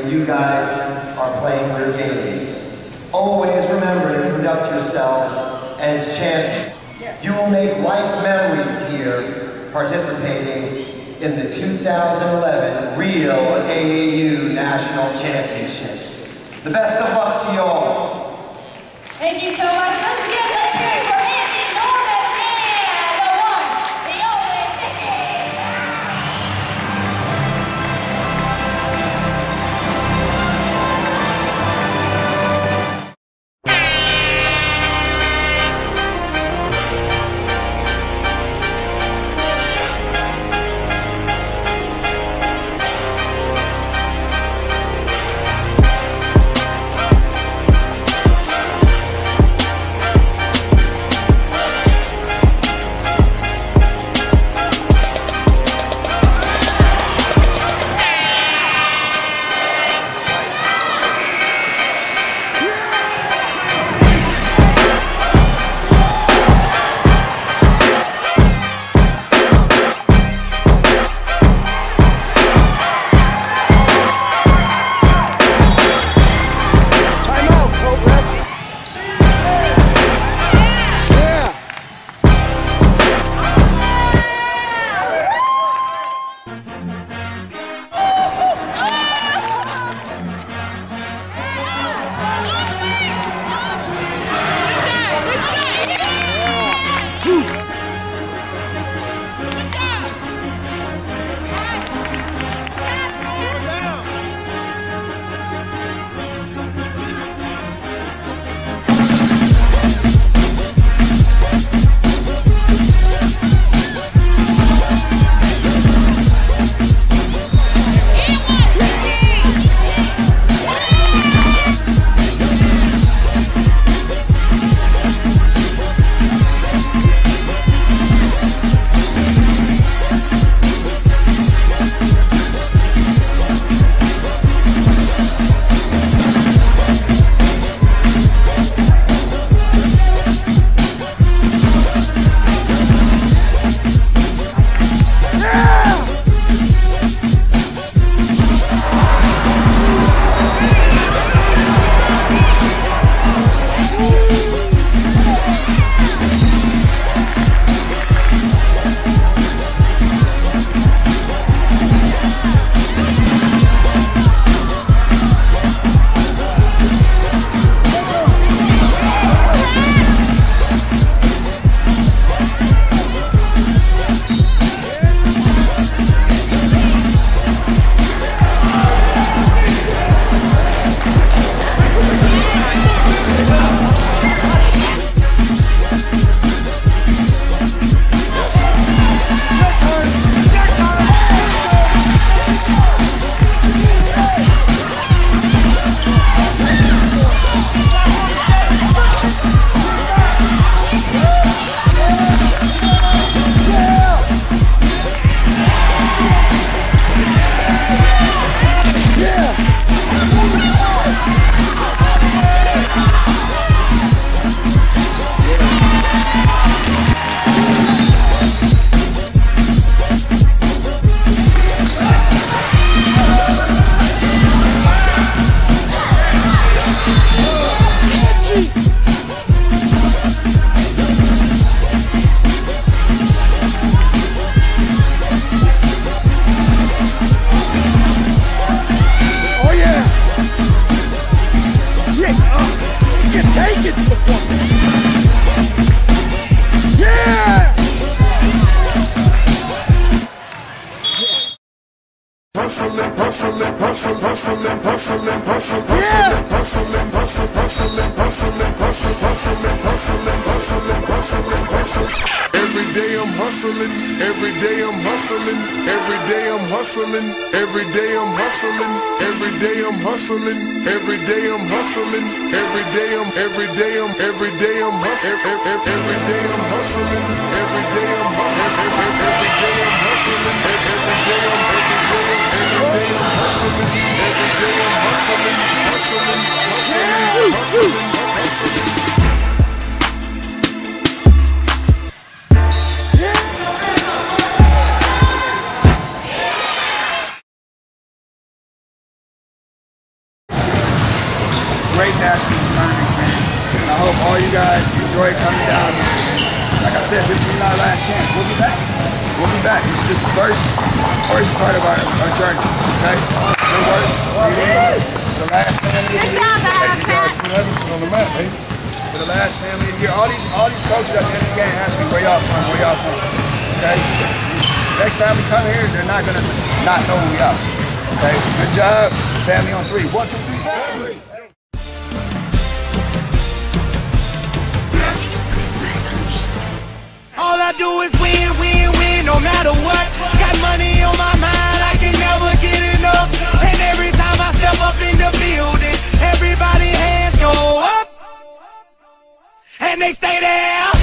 when you guys are playing your games. Always remember to conduct yourselves as champions. You will make life memories here participating in the 2011 Real AAU National Championships. The best of luck to you all. Thank you so much. Let's hear it for Andy, Norman, and the one, the only Nikki. hustling, hustling, hustling, hustling, hustling, hustling, hustling, hustling, hustling, hustling, hustling, hustling, hustling, hustling, hustling, hustling, hustling. Every day I'm hustling, every day I'm hustling, every day I'm hustling, every day I'm hustling, every day I'm hustling, every day I'm hustling, every day I'm hustling, every day I'm hustling, every day I'm hustling, every day I'm hustling, every day I'm hustling, every day I'm said, this is our last chance. We'll be back. We'll be back. It's just the first part of our journey. Okay? Good work. The last family of the year. You guys put Evanston on the map, hey? For the last family of the year. All these coaches at the end of the game ask me where y'all from, where y'all from. Okay? Next time we come here, they're not gonna not know who we are. Okay? Good job. Family on 3. 1, 2, 3, family. All I do is win, win, win, no matter what. Got money on my mind, I can never get enough. And every time I step up in the building, everybody hands go up. And they stay there.